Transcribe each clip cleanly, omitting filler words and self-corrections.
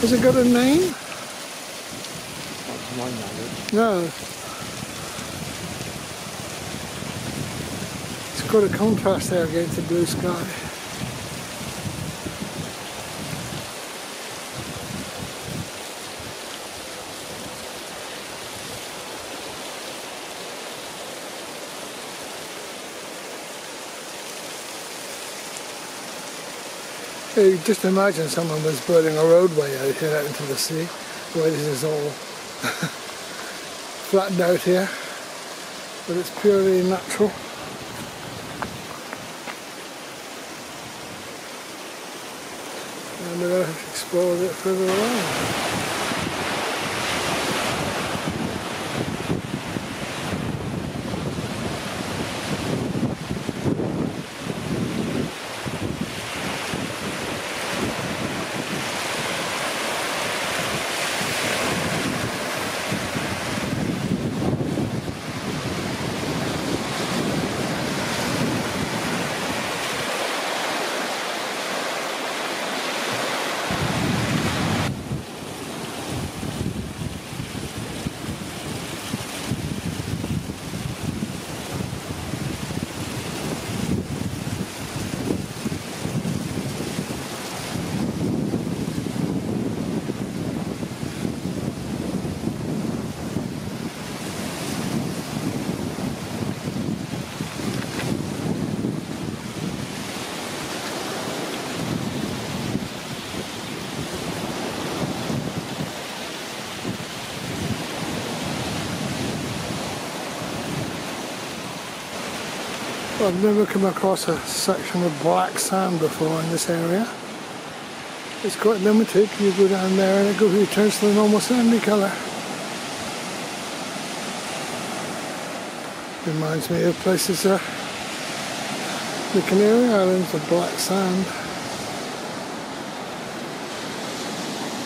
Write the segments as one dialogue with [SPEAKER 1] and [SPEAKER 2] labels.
[SPEAKER 1] Has it got a name?
[SPEAKER 2] Not to my knowledge.
[SPEAKER 1] No. It's got a contrast there against the blue sky. You just imagine someone was building a roadway out here out into the sea, the way this is all flattened out here, but it's purely natural. And we're going to explore it further along. I've never come across a section of black sand before in this area. It's quite limited. You go down there and it turns to the normal sandy colour. Reminds me of places, the Canary Islands of black sand.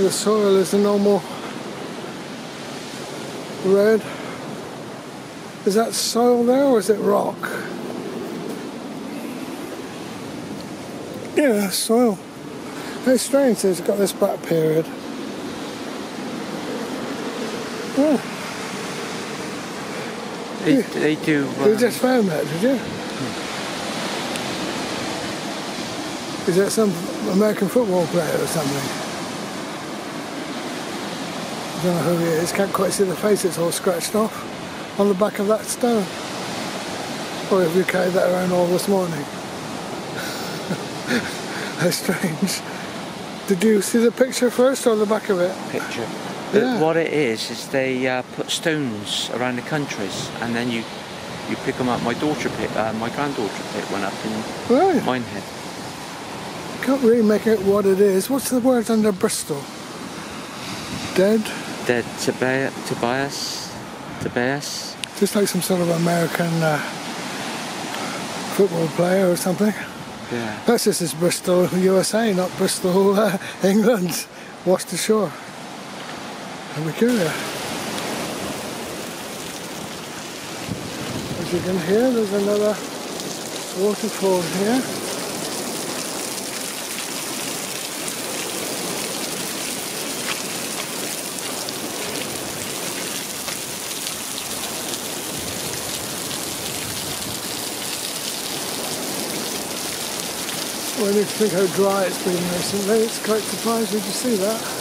[SPEAKER 1] The soil is the normal red. Is that soil there or is it rock? Yeah, soil. Very strange, it's got this back period. Yeah.
[SPEAKER 2] They do...
[SPEAKER 1] You just found that, did you? Is that some American football player or something? I don't know who he is, can't quite see the face, it's all scratched off on the back of that stone. Or have you carried that around all this morning? How strange. Did you see the picture first or the back of it?
[SPEAKER 2] Picture.
[SPEAKER 1] Yeah.
[SPEAKER 2] What it is they put stones around the countries and then you pick them up. My granddaughter pit one up in Minehead.
[SPEAKER 1] Can't really make out what it is. What's the word under Bristol? Dead?
[SPEAKER 2] Dead Tobias.
[SPEAKER 1] Just like some sort of American football player or something.
[SPEAKER 2] Yeah.
[SPEAKER 1] That's just as Bristol, USA, not Bristol, England, washed ashore. And we're curious. As you can hear, there's another waterfall here. Well, I need to think how dry it's been recently. It's quite surprising to see that.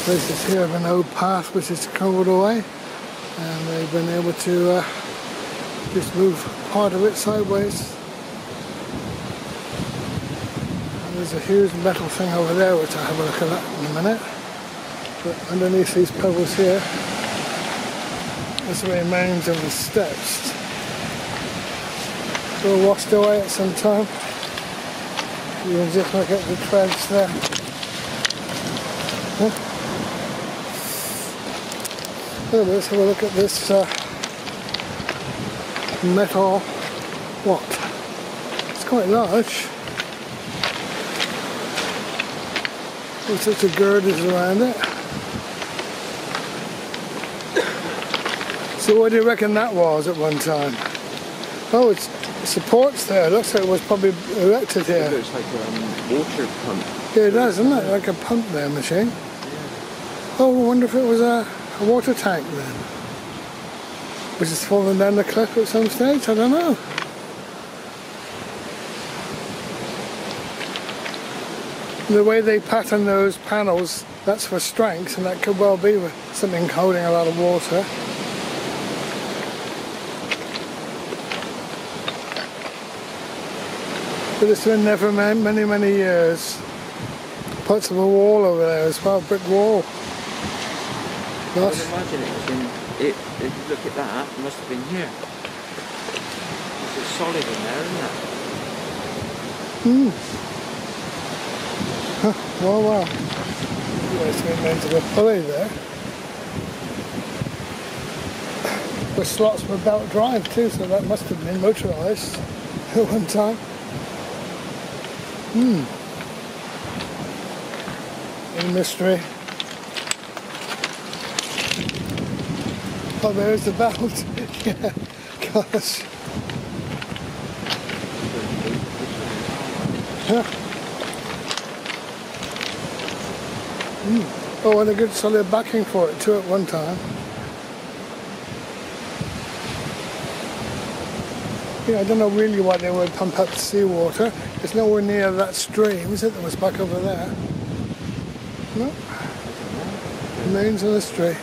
[SPEAKER 1] Places here have an old path which is covered away, and they've been able to just move part of it sideways. And there's a huge metal thing over there which I'll have a look at in a minute. But underneath these pebbles here That's the remains of the steps. They were washed away at some time. You can just look at the treads there. Huh? Oh, let's have a look at this metal what? It's quite large. With such a girders around it. So what do you reckon that was at one time? Oh, it's supports there. It looks like it was probably erected here.
[SPEAKER 2] It looks like a water pump.
[SPEAKER 1] Yeah, it does, doesn't it? Like a pump there machine. Yeah. Oh, I wonder if it was a water tank then. Which has fallen down the cliff at some stage, I don't know. The way they pattern those panels, that's for strength, and that could well be with something holding a lot of water. But it's been there for many, many years. Parts of a wall over there as well, brick wall.
[SPEAKER 2] I would imagine it was in, if you look at that, it must have been here. It's solid in there, isn't it?
[SPEAKER 1] Hmm. Huh. Well, well. There's been meant to be a pulley there. The slots were belt drive too, so that must have been motorised at one time. Hmm. A mystery. Oh, there's the belt. Yeah, gosh. Huh. Mm. Oh, and a good solid backing for it too at one time. Yeah, I don't know really why they would pump up the seawater. It's nowhere near that stream, is it? That was back over there. No. Remains of the stream.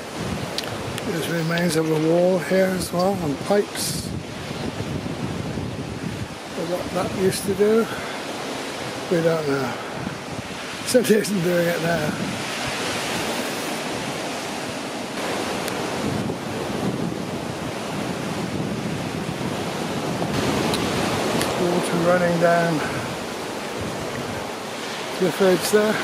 [SPEAKER 1] There's remains of a wall here as well, and pipes. What that used to do, we don't know. Somebody isn't doing it now. Water running down cliff edge there.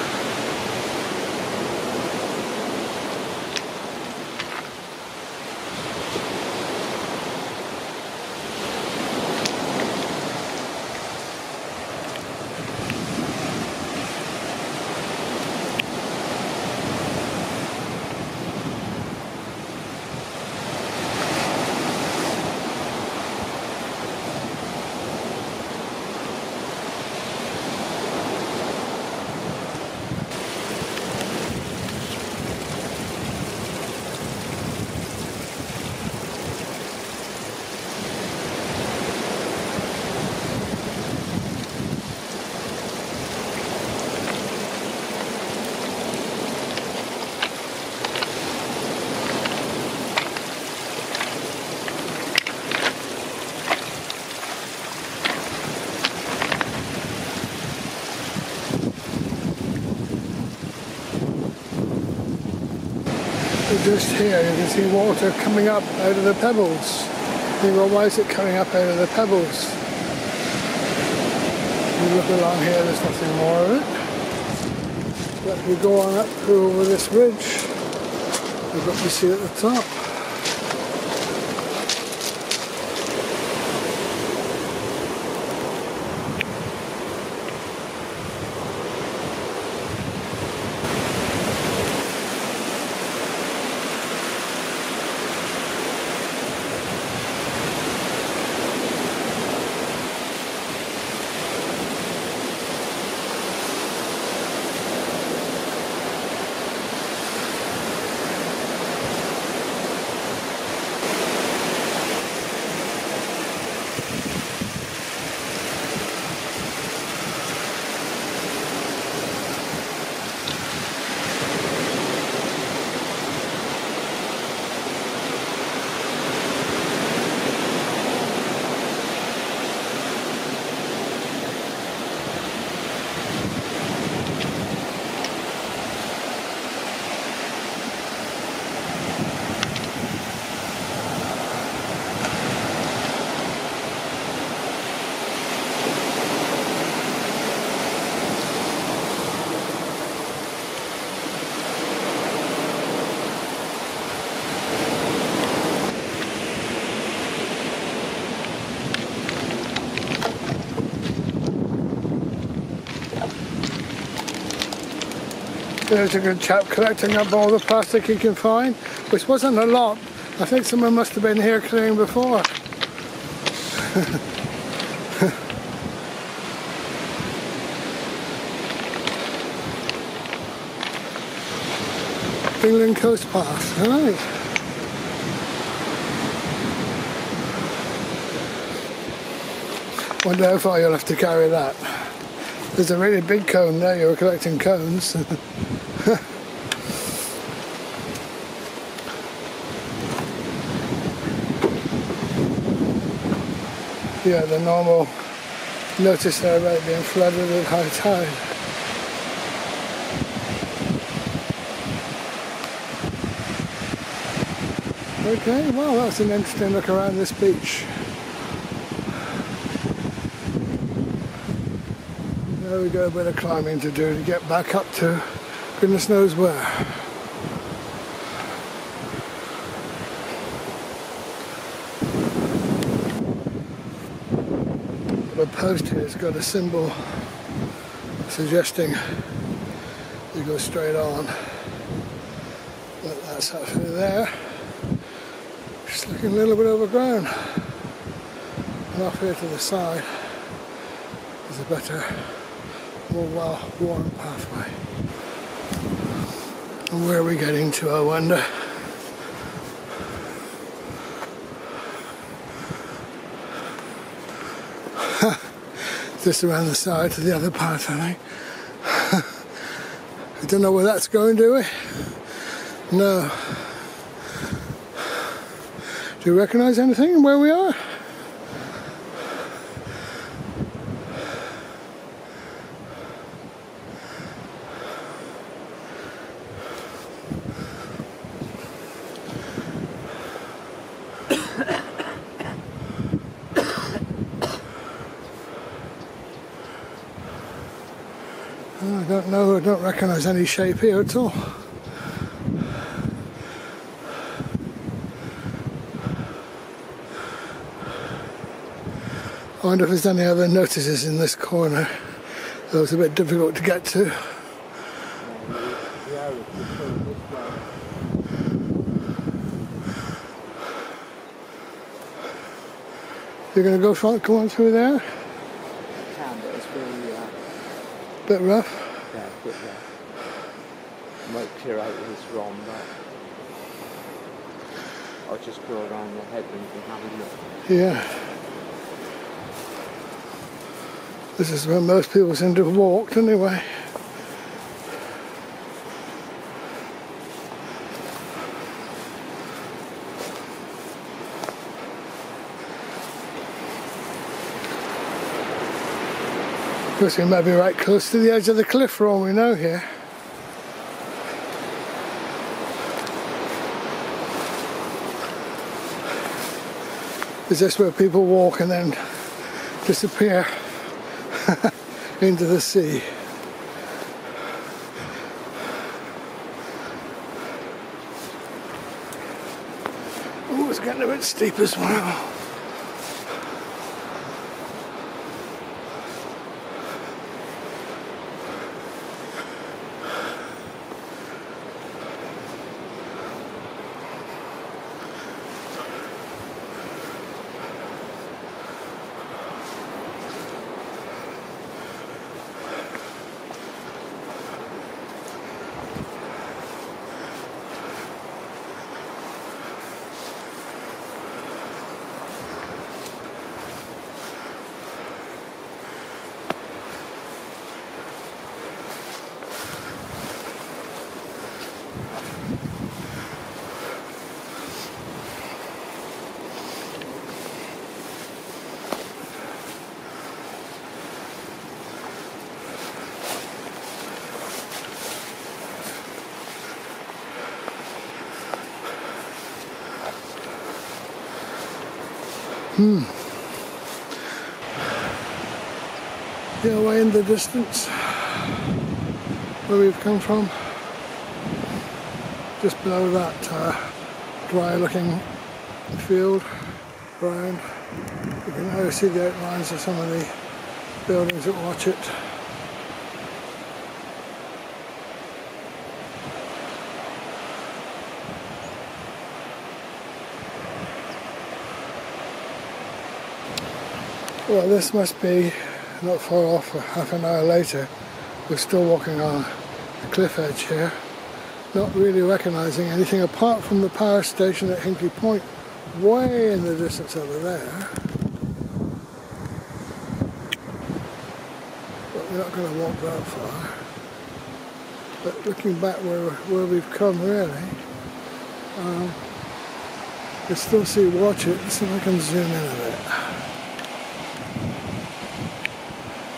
[SPEAKER 1] Just here you can see water coming up out of the pebbles. You go, why is it coming up out of the pebbles? You look along here, there's nothing more of it. But if we go on up through over this ridge, we've got to see at the top. There's a good chap collecting up all the plastic he can find, which wasn't a lot. I think someone must have been here clearing before. England Coast Path, right. Wonder how far you'll have to carry that. There's a really big cone there, you're collecting cones. Yeah, the normal notice there about it being flooded at high tide. Okay, well that's an interesting look around this beach. There we go, a bit of climbing to do to get back up to goodness knows where. The post here has got a symbol suggesting you go straight on. But that's up through there. Just looking a little bit overgrown. And off here to the side is a better, more well-worn pathway. And where are we getting to, I wonder? Just around the side to the other path, I think. I don't know where that's going, do we? No. Do you recognise anything where we are? I don't know, I don't recognise any shape here at all. I wonder if there's any other notices in this corner. That was a bit difficult to get to. You're going to go front, come on through there?
[SPEAKER 2] I can, but it's really
[SPEAKER 1] bit rough?
[SPEAKER 2] Yeah, a bit rough. Might clear out with this ROM, but I'll just go around the headland and have a look.
[SPEAKER 1] Yeah. This is where most people seem to have walked anyway. Of course, we might be right close to the edge of the cliff for all we know here. Is this where people walk and then disappear into the sea? Oh, it's getting a bit steep as well. Yeah, away in the distance, where we've come from, just below that dry looking field ground, you can now see the outlines of some of the buildings that watch it. Well, this must be not far off. Half an hour later, we're still walking on the cliff edge here, not really recognising anything apart from the power station at Hinkley Point, way in the distance over there. But we're not going to walk that far. But looking back where we've come, really, you still see Watch It. Let's see if I can zoom in a bit.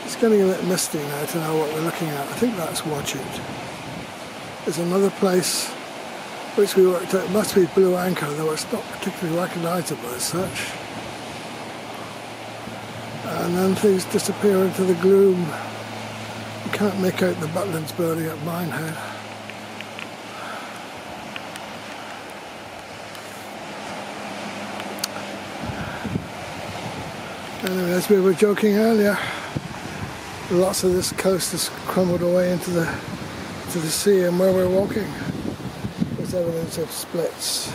[SPEAKER 1] It's getting a bit misty now to know what we're looking at. I think that's Watch It. There's another place which we worked out must be Blue Anchor, though it's not particularly recognisable as such. And then things disappear into the gloom. You can't make out the Butlins building at Minehead. Anyway, as we were joking earlier, lots of this coast has crumbled away into the sea, and where we're walking there's evidence of splits.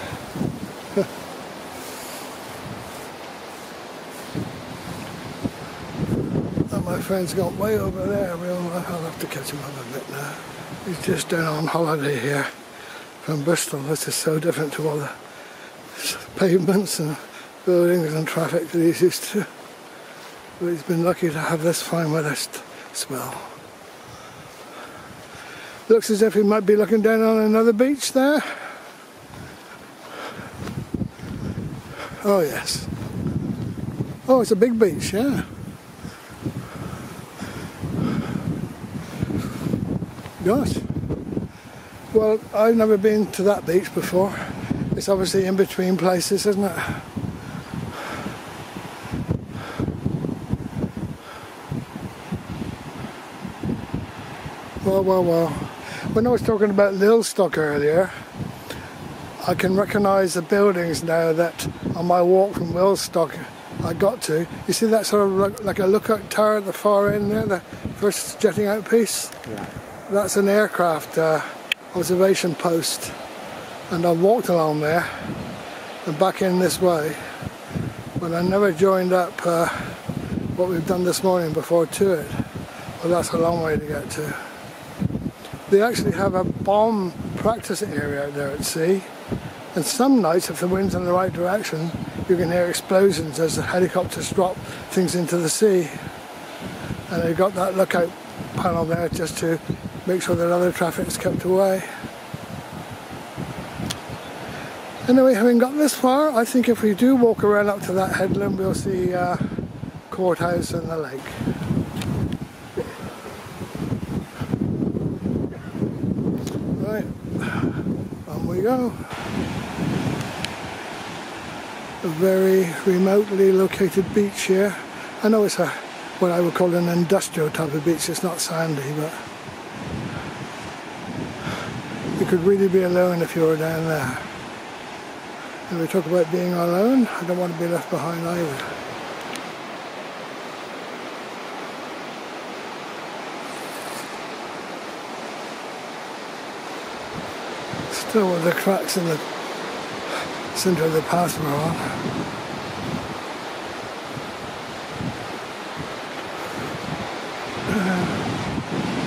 [SPEAKER 1] And my friend's gone way over there. I'll have to catch him up a bit now. He's just down on holiday here from Bristol. This is so different to all the pavements and buildings and traffic that he's used to. But he's been lucky to have this fine weather spell. Looks as if he might be looking down on another beach there. Oh yes. Oh, it's a big beach, yeah. Gosh. Well, I've never been to that beach before. It's obviously in between places, isn't it? Well. When I was talking about Lilstock earlier, I can recognise the buildings now that on my walk from Lilstock I got to. You see that sort of like a lookout tower at the far end there, the first jetting out piece? Yeah. That's an aircraft observation post, and I walked along there and back in this way, but I never joined up what we've done this morning before to it. Well, that's a long way to get to. They actually have a bomb practice area out there at sea, and some nights, if the wind's in the right direction, you can hear explosions as the helicopters drop things into the sea. And they've got that lookout panel there just to make sure that other traffic is kept away. Anyway, having got this far, I think if we do walk around up to that headland, we'll see Courthouse and the lake. Right, on we go. A very remotely located beach here. I know it's what I would call an industrial type of beach. It's not sandy, but you could really be alone if you were down there. And we talk about being alone, I don't want to be left behind either. Still with the cracks in the centre of the path we're on.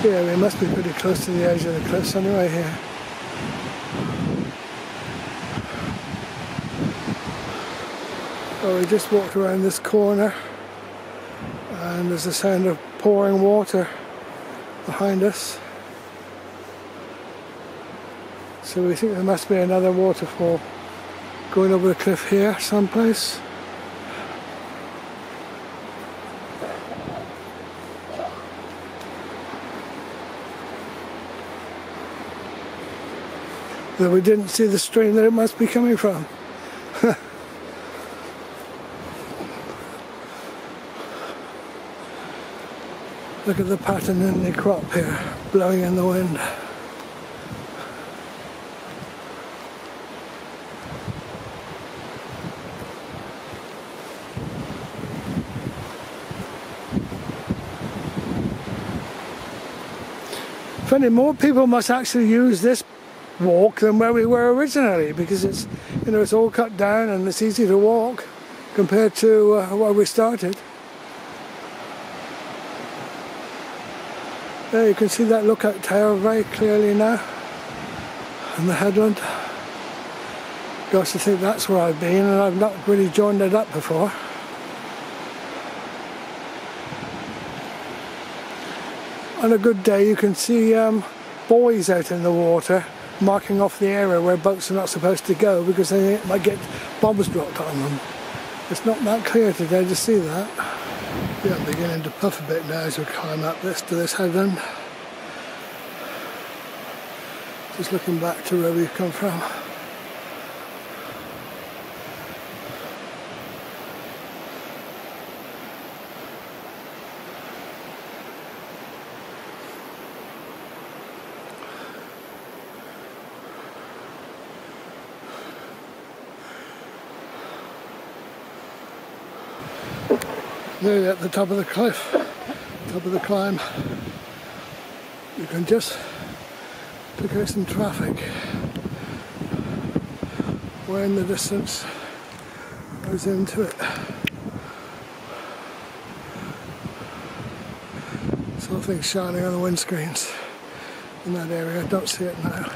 [SPEAKER 1] Yeah, we must be pretty close to the edge of the cliffs anyway here. Well, we just walked around this corner and there's the sound of pouring water behind us. So we think there must be another waterfall going over the cliff here someplace. Though we didn't see the stream that it must be coming from. Look at the pattern in the crop here, blowing in the wind. Funny, more people must actually use this walk than where we were originally, because it's, you know, it's all cut down and it's easy to walk compared to where we started. There you can see that lookout tower very clearly now, and the headland. Gosh, I think that's where I've been, and I've not really joined it up before. On a good day you can see buoys out in the water marking off the area where boats are not supposed to go because they might get bombs dropped on them. It's not that clear today to see that. Yeah, I'm beginning to puff a bit now as we climb up to this headland. Just looking back to where we've come from. Nearly at the top of the cliff, top of the climb. You can just pick out some traffic. Way in the distance goes into it. Something shining on the windscreens in that area. I don't see it now.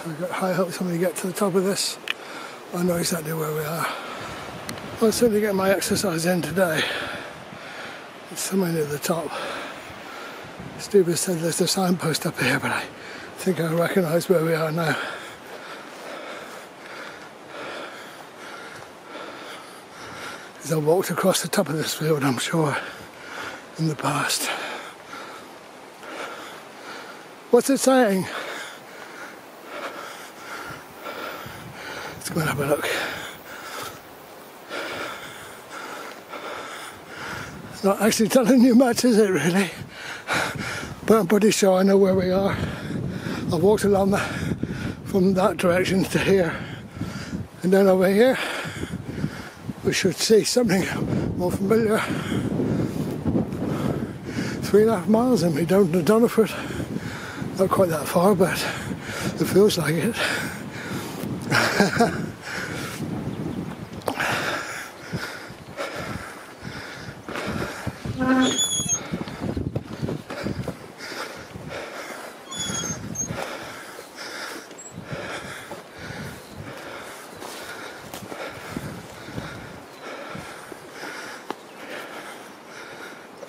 [SPEAKER 1] I've got high hopes when we get to the top of this. I know exactly where we are. I'll certainly get my exercise in today. It's somewhere near the top. Steve has said there's a signpost up here, but I think I recognise where we are now. As I walked across the top of this field, I'm sure, in the past. What's it saying? Let's go and have a look. It's not actually telling you much, is it really? But I'm pretty sure I know where we are. I've walked along from that direction to here. And then over here, we should see something more familiar. 3.5 miles and we down to Doniford. Not quite that far, but it feels like it.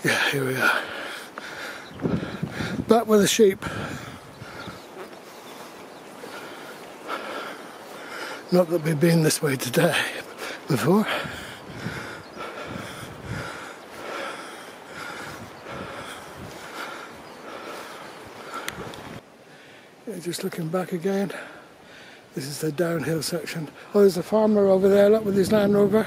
[SPEAKER 1] Yeah, here we are. Back with the sheep. Not that we've been this way today before. Yeah, just looking back again. This is the downhill section. Oh, there's a farmer over there, look, with his Land Rover.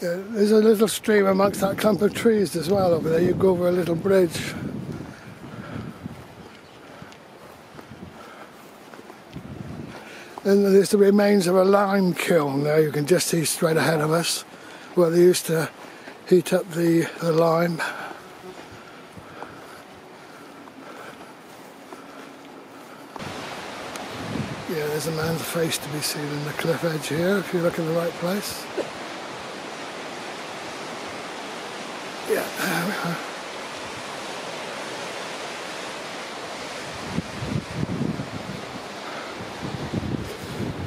[SPEAKER 1] Yeah, there's a little stream amongst that clump of trees as well over there. You go over a little bridge. And there's the remains of a lime kiln there. You can just see straight ahead of us where they used to heat up the lime. Yeah, there's a man's face to be seen in the cliff edge here if you look in the right place. Yeah, there we are.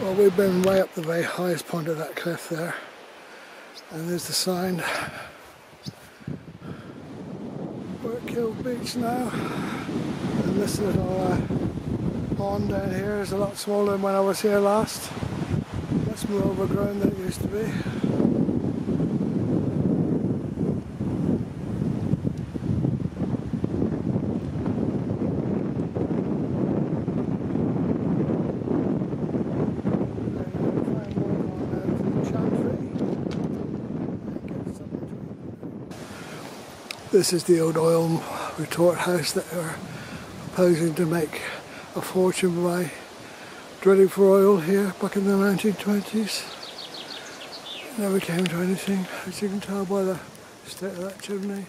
[SPEAKER 1] Well, we've been way up the very highest point of that cliff there. And there's the sign. We're at Kill Beach now. And this little pond down here is a lot smaller than when I was here last. Much more overgrown than it used to be. This is the old oil retort house that they were proposing to make a fortune by drilling for oil here back in the 1920s. It never came to anything, as you can tell by the state of that chimney.